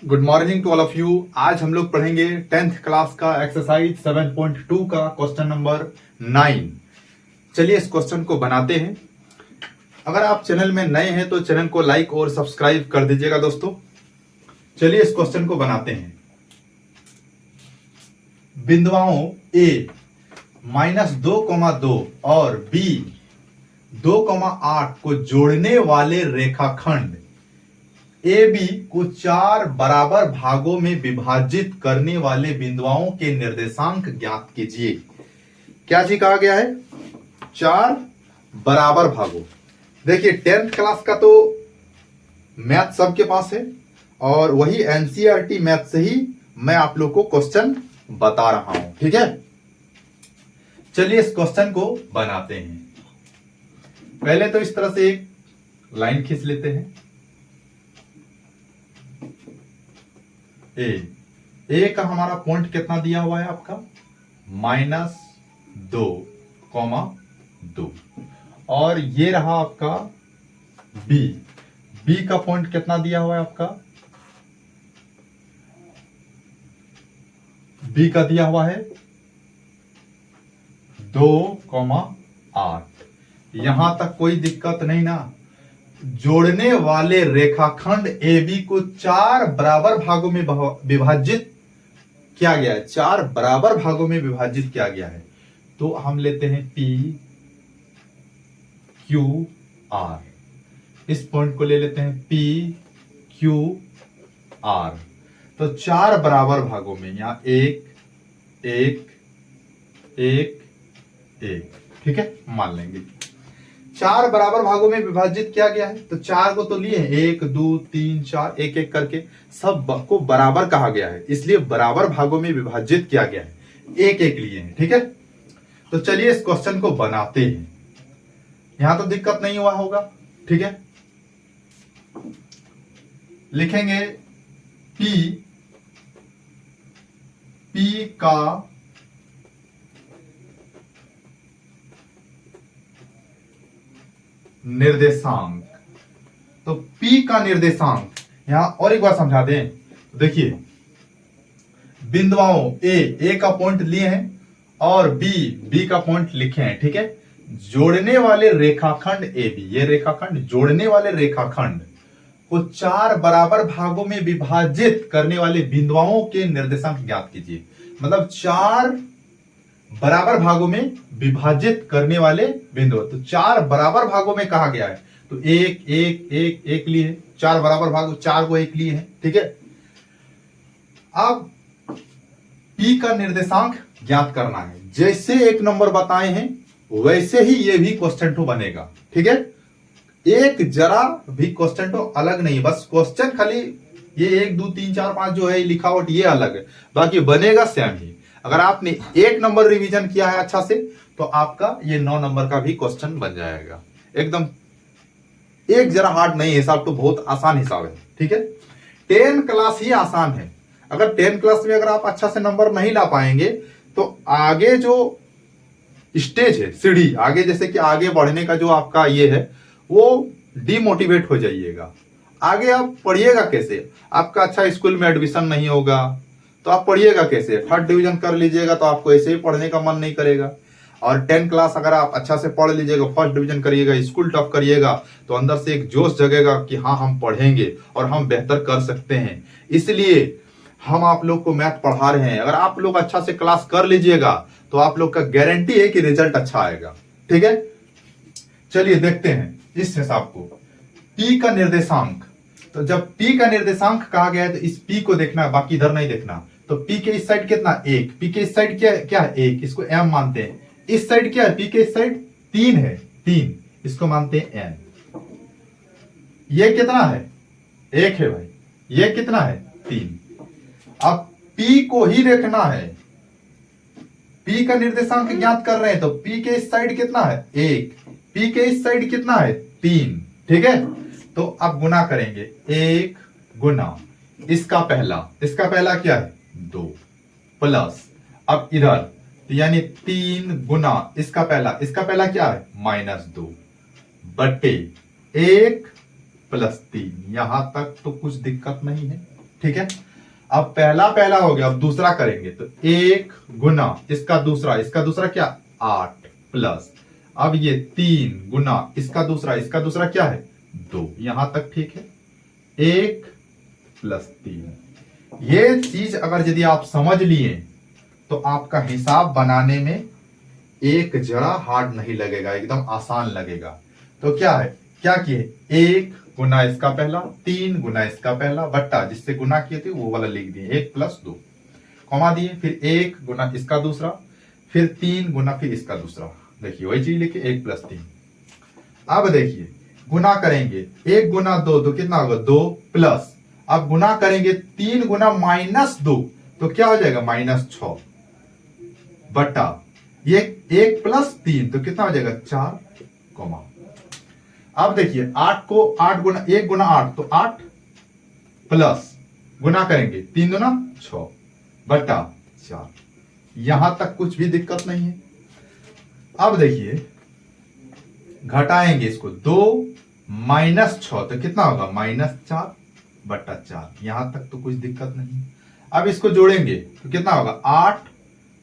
Good morning to all of you. आज हम लोग पढ़ेंगे 10th क्लास का एक्सरसाइज 7.2 का क्वेश्चन नंबर 9। चलिए इस क्वेश्चन को बनाते हैं। अगर आप चैनल में नए हैं तो चैनल को लाइक और सब्सक्राइब कर दीजिएगा दोस्तों। चलिए इस क्वेश्चन को बनाते हैं। बिंदुओं A -2,2 और B 2,8 को जोड़ने वाले रेखाखंड AB को 4 बराबर भागों में विभाजित करने वाले बिंदुओं के निर्देशांक ज्ञात कीजिए। क्या जी कहा गया है? 4 बराबर भागों। देखिए 10th क्लास का तो मैथ सबके पास है और वही एनसीईआरटी मैथ से ही मैं आप लोग को क्वेश्चन बता रहा हूं, ठीक है। चलिए इस क्वेश्चन को बनाते हैं। पहले तो इस तरह से एक लाइन खींच लेते हैं। ए का हमारा पॉइंट कितना दिया हुआ है आपका? -2,2 और ये रहा आपका बी का पॉइंट कितना दिया हुआ है आपका? बी का दिया हुआ है 2,8। यहां तक कोई दिक्कत नहीं ना। जोड़ने वाले रेखाखंड AB को 4 बराबर भागों में विभाजित किया गया है। 4 बराबर भागों में विभाजित किया गया है। तो हम लेते हैं PQR। इस पॉइंट को ले लेते हैं PQR। तो 4 बराबर भागों में यहां 1 1 1 1, ठीक है, मान लेंगे 4 बराबर भागों में विभाजित किया गया है। तो 4 को तो लिए 1 2 3 4 एक एक करके सब को बराबर कहा गया है, इसलिए बराबर भागों में विभाजित किया गया है। एक एक लिए हैं, ठीक है। तो चलिए इस क्वेश्चन को बनाते हैं। यहां तो दिक्कत नहीं हुआ होगा, ठीक है। लिखेंगे P का निर्देशांक। तो P का निर्देशांक यहां और एक बार समझा दें। देखिए बिंदुओं A का पॉइंट लिए हैं और B का पॉइंट लिखे हैं, ठीक है। जोड़ने वाले रेखाखंड AB, ये रेखाखंड जोड़ने वाले रेखाखंड को 4 बराबर भागों में विभाजित करने वाले बिंदुओं के निर्देशांक ज्ञात कीजिए। मतलब 4 बराबर भागों में विभाजित करने वाले बिंदु। तो 4 बराबर भागों में कहा गया है, तो 1 1 1 1 लिए 4 बराबर भाग, 4 को 1 लिए हैं, ठीक है। अब P का निर्देशांक ज्ञात करना है। जैसे एक नंबर बताए हैं वैसे ही ये भी क्वेश्चन 2 बनेगा, ठीक है। एक जरा भी क्वेश्चन 2 अलग नहीं, बस क्वेश्चन खाली ये 1 2 3 4 5 जो है लिखावट ये अलग है, बाकी बनेगा सेम ही। अगर आपने 1 नंबर रिवीजन किया है अच्छा से तो आपका ये 9 नंबर का भी क्वेश्चन बन जाएगा एकदम। एक जरा हार्ड नहीं, हिसाब तो बहुत आसान हिसाब है, ठीक है। 10 क्लास ही आसान है। अगर 10 क्लास में अगर आप अच्छा से नंबर नहीं ला पाएंगे तो आगे जो स्टेज है, सीढ़ी आगे, जैसे कि आगे बढ़ने का जो आपका ये है वो डिमोटिवेट हो जाइएगा। आगे आप पढ़िएगा कैसे? आपका अच्छा स्कूल में एडमिशन नहीं होगा तो आप पढ़िएगा कैसे? 3rd डिवीजन कर लीजिएगा तो आपको ऐसे ही पढ़ने का मन नहीं करेगा। और 10 क्लास अगर आप अच्छा से पढ़ लीजिएगा, 1st डिवीजन करिएगा, स्कूल टॉप करिएगा तो अंदर से एक जोश जगेगा कि हाँ हम पढ़ेंगे और हम बेहतर कर सकते हैं। इसलिए हम आप लोग को मैथ पढ़ा रहे हैं। अगर आप लोग अच्छा से क्लास कर लीजिएगा तो आप लोग का गारंटी है कि रिजल्ट अच्छा आएगा, ठीक है। चलिए देखते हैं इस हिसाब को। P का निर्देशांक, तो जब P का निर्देशांक कहा गया है तो इस P को देखना है, बाकी इधर नहीं देखना। तो P के इस साइड कितना? 1। P के इस साइड क्या है? 1, इसको M मानते हैं। इस साइड क्या है? P के इस साइड 3 है, 3, इसको मानते हैं N। ये कितना है? 1 है भाई। ये कितना है? 3। अब P को ही देखना है। P का निर्देशांक ज्ञात कर रहे हैं तो P के इस साइड कितना है? 1। P के इस साइड कितना है? 3, ठीक है। तो अब गुना करेंगे, 1 गुना इसका पहला क्या है? 2 प्लस, अब इधर तो यानी 3 गुना इसका पहला क्या है? -2 बटे 1 + 3। यहां तक तो कुछ दिक्कत नहीं है, ठीक है। अब पहला पहला हो गया, अब दूसरा करेंगे तो 1 गुना इसका दूसरा क्या 8 प्लस, अब ये 3 गुना इसका दूसरा क्या है 2, यहां तक ठीक है। 1 प्लस 3, ये चीज अगर यदि आप समझ लिए तो आपका हिसाब बनाने में एक जरा हार्ड नहीं लगेगा, एकदम आसान लगेगा। तो क्या है, क्या किए 1 गुना इसका पहला, 3 गुना इसका पहला बट्टा जिससे गुना किए थे वो वाला लिख दिए 1 प्लस 2, कॉमा दिए, फिर 1 गुना इसका दूसरा, फिर 3 गुना फिर इसका दूसरा, देखिए वही चीज लिखे 1 प्लस 3। अब देखिए गुना करेंगे 1 गुना 2 तो कितना होगा 2 प्लस, अब गुना करेंगे 3 गुना -2 तो क्या हो जाएगा -6 बट्टा ये 1 प्लस 3 तो कितना हो जाएगा 4, कॉमा। अब देखिए 8 को 8 गुना 1 गुना 8 तो 8 प्लस गुना करेंगे 3 गुना 6 बट्टा 4, यहां तक कुछ भी दिक्कत नहीं है। अब देखिए घटाएंगे इसको 2 -6 तो कितना होगा -4 बट्टा 4, यहां तक तो कुछ दिक्कत नहीं। अब इसको जोड़ेंगे तो कितना होगा 8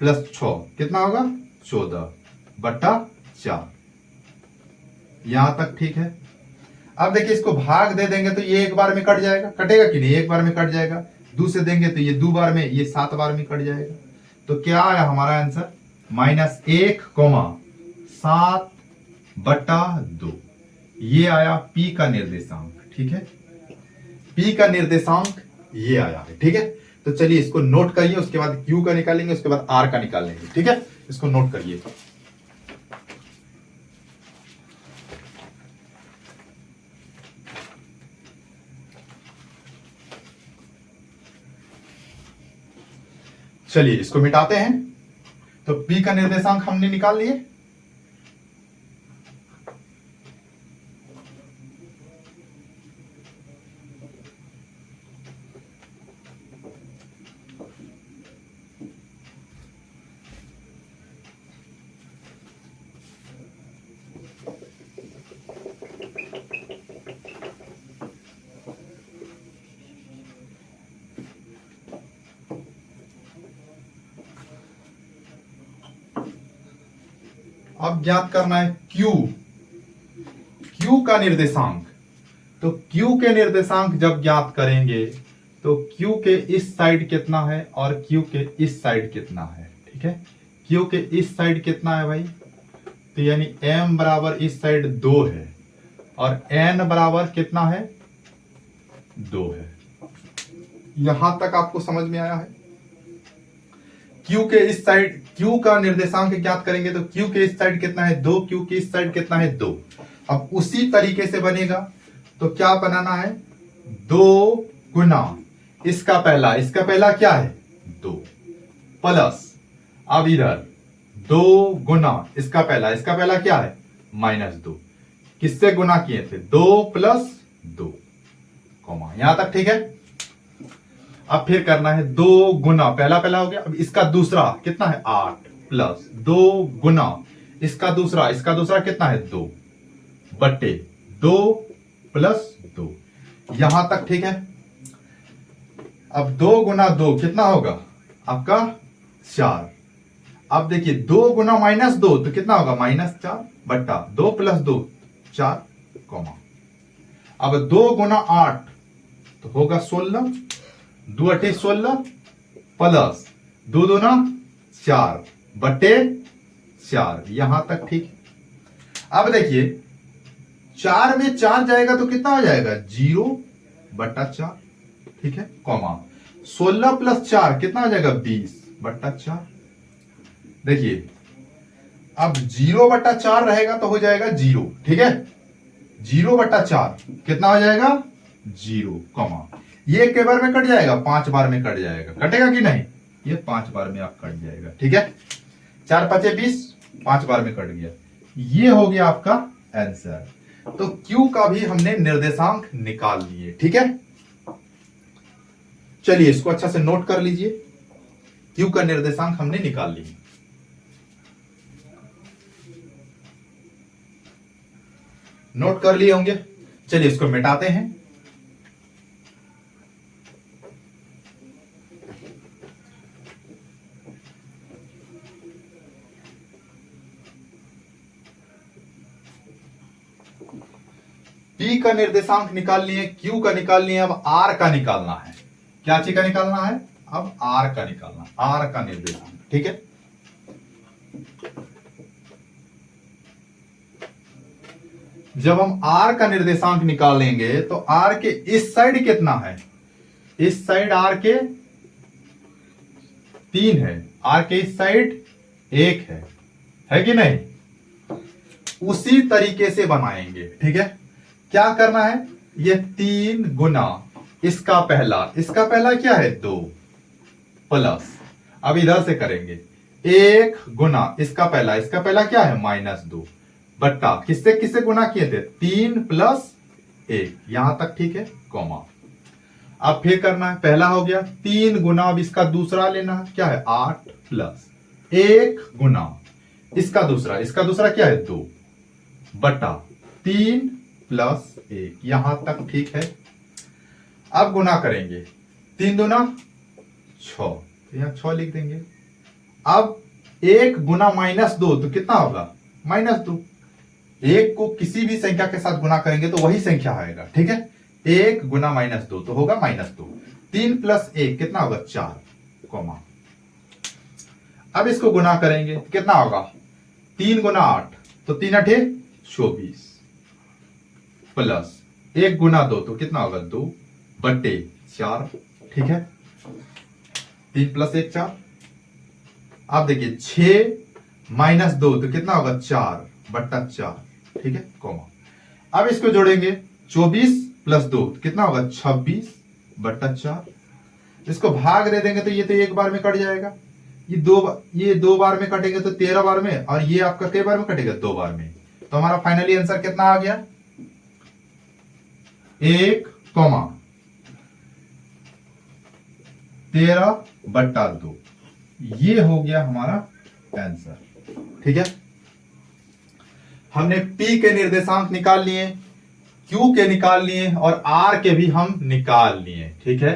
प्लस 6 कितना होगा 14 बट्टा 4, यहां तक ठीक है। अब देखिए इसको भाग दे देंगे तो ये एक बार में कट जाएगा, कटेगा कि नहीं, एक बार में कट जाएगा। 2 से देंगे तो ये 2 बार में, ये 7 बार में कट जाएगा। तो क्या आया हमारा आंसर -1, 7 बट्टा 2, ये आया पी का निर्देशांक, ठीक है। पी का निर्देशांक ये आया है, ठीक है। तो चलिए इसको नोट करिए, उसके बाद क्यू का निकालेंगे, उसके बाद आर का निकालेंगे, ठीक है। इसको नोट करिए। चलिए इसको मिटाते हैं। तो पी का निर्देशांक हमने निकाल लिए, अब ज्ञात करना है क्यू, क्यू का निर्देशांक। तो क्यू के निर्देशांक जब ज्ञात करेंगे तो क्यू के इस साइड कितना है और क्यू के इस साइड कितना है, ठीक है। क्यू के इस साइड कितना है भाई, तो यानी m बराबर इस साइड 2 है और n बराबर कितना है 2 है। यहां तक आपको समझ में आया है। Q के इस साइड, Q का निर्देशांक ज्ञात करेंगे तो Q के इस साइड कितना है 2, Q के इस साइड कितना है 2। अब उसी तरीके से बनेगा तो क्या बनाना है 2 गुना इसका पहला क्या है 2 प्लस, अब इधर 2 गुना इसका पहला क्या है -2, किससे गुना किए थे 2 प्लस 2, कॉमा, यहां तक ठीक है। अब फिर करना है 2 गुना पहला हो गया, अब इसका दूसरा कितना है 8 प्लस 2 गुना इसका दूसरा कितना है 2 बट्टे 2 प्लस 2, यहां तक ठीक है। अब 2 गुना 2 कितना होगा आपका 4। अब देखिए 2 गुना -2 तो कितना होगा -4 बट्टा 2 प्लस 2 4, कॉमा। अब 2 गुना 8 तो होगा 16, 2 अठे 16 प्लस 2 दूना 4 बट्टे 4, यहां तक ठीक। अब देखिए 4 में 4 जाएगा तो कितना हो जाएगा 0 बट्टा 4, ठीक है, कॉमा। 16 प्लस 4 कितना हो जाएगा 20 बट्टा 4। देखिए अब 0 बट्टा 4 रहेगा तो हो जाएगा 0, ठीक है। 0 बट्टा 4 कितना हो जाएगा 0, कॉमा। ये के बार में कट जाएगा 5 बार में कट जाएगा, कटेगा कि नहीं, ये 5 बार में आप कट जाएगा, ठीक है। 4 5 20, 5 बार में कट गया, ये हो गया आपका आंसर। तो Q का भी हमने निर्देशांक निकाल लिए, ठीक है। चलिए इसको अच्छा से नोट कर लीजिए, Q का निर्देशांक हमने निकाल लिए। नोट कर लिए होंगे। चलिए इसको मिटाते हैं। P का निर्देशांक निकाल लिए, Q का निकाल लिए, अब R का निकालना है। क्या चीज का निकालना है? अब R का निकालना, R का निर्देशांक। ठीक है, जब हम R का निर्देशांक निकालेंगे तो R के इस साइड कितना है? इस साइड R के 3 है, R के इस साइड 1 है कि नहीं? उसी तरीके से बनाएंगे। ठीक है, क्या करना है? ये 3 गुना इसका पहला क्या है? 2 प्लस, अब इधर से करेंगे 1 गुना इसका पहला क्या है? -2 बट्टा किससे किससे गुना किए थे? 3 प्लस 1, यहां तक ठीक है, कॉमा। अब फिर करना है, पहला हो गया 3 गुना, अब इसका दूसरा लेना है, क्या है? 8 प्लस 1 गुना इसका दूसरा क्या है? 2 बटा 3 प्लस 1, यहां तक ठीक है। अब गुना करेंगे, 3 दूना 6, तो यहां 6 लिख देंगे। अब 1 गुना -2 तो कितना होगा? -2। 1 को किसी भी संख्या के साथ गुना करेंगे तो वही संख्या आएगा। ठीक है, 1 गुना -2 तो होगा -2। 3 प्लस 1 कितना होगा? 4, कॉमा। अब इसको गुना करेंगे, कितना होगा? 3 गुना 8 तो 3 8 24 प्लस 1 गुना 2 तो कितना होगा? 2 बटे 4। ठीक है, 3 प्लस 1 4। अब देखिए 6 माइनस 2 तो कितना होगा? 4 बट्टा 4। ठीक है, कॉमा। अब इसको जोड़ेंगे, 24 प्लस 2 तो कितना होगा? 26 बट्टा 4। इसको भाग दे देंगे तो ये तो एक बार में कट जाएगा, ये दो बार में कटेगा तो 13 बार में, और ये आपका कई बार में कटेगा? 2 बार में। तो हमारा फाइनली आंसर कितना आ गया? 1, 13 बट्टा 2, ये हो गया हमारा आंसर। ठीक है, हमने P के निर्देशांक निकाल लिए, Q के निकाल लिए और R के भी हम निकाल लिए। ठीक है,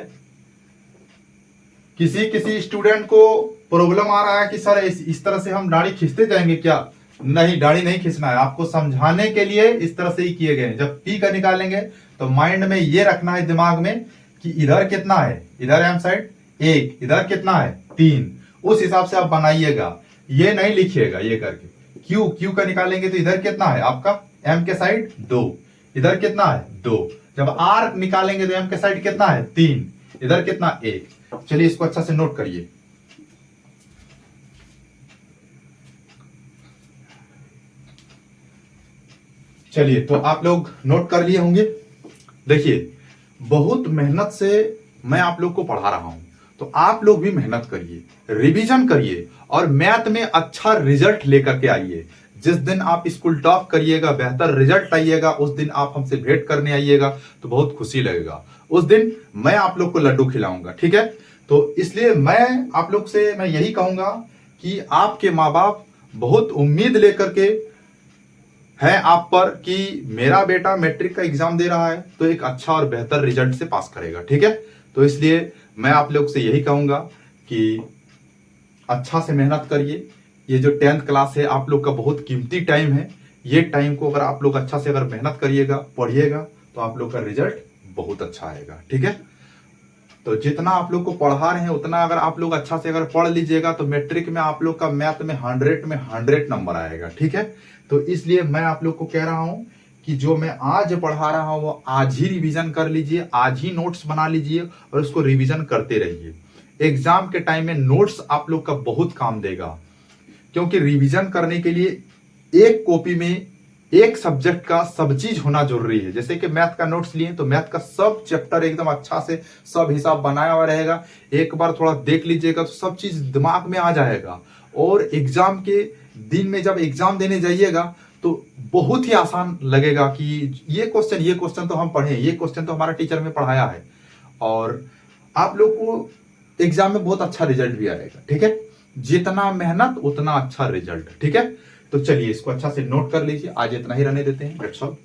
किसी स्टूडेंट को प्रॉब्लम आ रहा है कि सर इस तरह से हम दाढ़ी खींचते जाएंगे क्या? नहीं, दाढ़ी नहीं खींचना है, आपको समझाने के लिए इस तरह से ही किए गए। जब P का निकालेंगे तो माइंड में ये रखना है, दिमाग में, कि इधर कितना है, इधर एम साइड 1, इधर कितना है 3, उस हिसाब से आप बनाइएगा, ये नहीं लिखिएगा ये करके। Q का निकालेंगे तो इधर कितना है आपका? M के साइड 2, इधर कितना है? 2। जब R निकालेंगे तो M के साइड कितना है? 3, इधर कितना? 1। चलिए इसको अच्छा से नोट करिए। चलिए, तो आप लोग नोट कर लिए होंगे। देखिए, बहुत मेहनत से मैं आप लोग को पढ़ा रहा हूं, तो आप लोग भी मेहनत करिए, रिवीजन करिए और मैथ में अच्छा रिजल्ट लेकर के आइए। जिस दिन आप स्कूल टॉप करिएगा, बेहतर रिजल्ट आइएगा, उस दिन आप हमसे भेंट करने आइएगा तो बहुत खुशी लगेगा। उस दिन मैं आप लोग को लड्डू खिलाऊंगा। ठीक है, तो इसलिए मैं आप लोग से मैं यही कहूंगा कि आपके माँ बाप बहुत उम्मीद लेकर के है आप पर कि मेरा बेटा मैट्रिक का एग्जाम दे रहा है तो एक अच्छा और बेहतर रिजल्ट से पास करेगा। ठीक है, तो इसलिए मैं आप लोग से यही कहूंगा कि अच्छा से मेहनत करिए। ये जो 10th क्लास है आप लोग का बहुत कीमती टाइम है, ये टाइम को अगर आप लोग अच्छा से अगर मेहनत करिएगा, पढ़िएगा, तो आप लोग का रिजल्ट बहुत अच्छा आएगा। ठीक है, तो जितना आप लोग को पढ़ा रहे हैं उतना अगर आप लोग अच्छा से अगर पढ़ लीजिएगा तो मैट्रिक में आप लोग का मैथ में 100 नंबर आएगा। ठीक है, तो इसलिए मैं आप लोग को कह रहा हूं कि जो मैं आज पढ़ा रहा हूं वो आज ही रिवीजन कर लीजिए, आज ही नोट्स बना लीजिए और उसको रिवीजन करते रहिए। एग्जाम के टाइम में नोट्स आप लोग का बहुत काम देगा, क्योंकि रिवीजन करने के लिए एक कॉपी में एक सब्जेक्ट का सब चीज होना जरूरी है। जैसे कि मैथ का नोट्स लिए तो मैथ का सब चैप्टर एकदम अच्छा से सब हिसाब बनाया हुआ रहेगा, एक बार थोड़ा देख लीजिएगा तो सब चीज दिमाग में आ जाएगा। और एग्जाम के दिन में जब एग्जाम देने जाइएगा तो बहुत ही आसान लगेगा कि ये क्वेश्चन तो हम पढ़े, ये क्वेश्चन तो हमारा टीचर में पढ़ाया है, और आप लोग को एग्जाम में बहुत अच्छा रिजल्ट भी आएगा। ठीक है, जितना मेहनत उतना अच्छा रिजल्ट। ठीक है, तो चलिए इसको अच्छा से नोट कर लीजिए। आज इतना ही रहने देते हैं। That's all.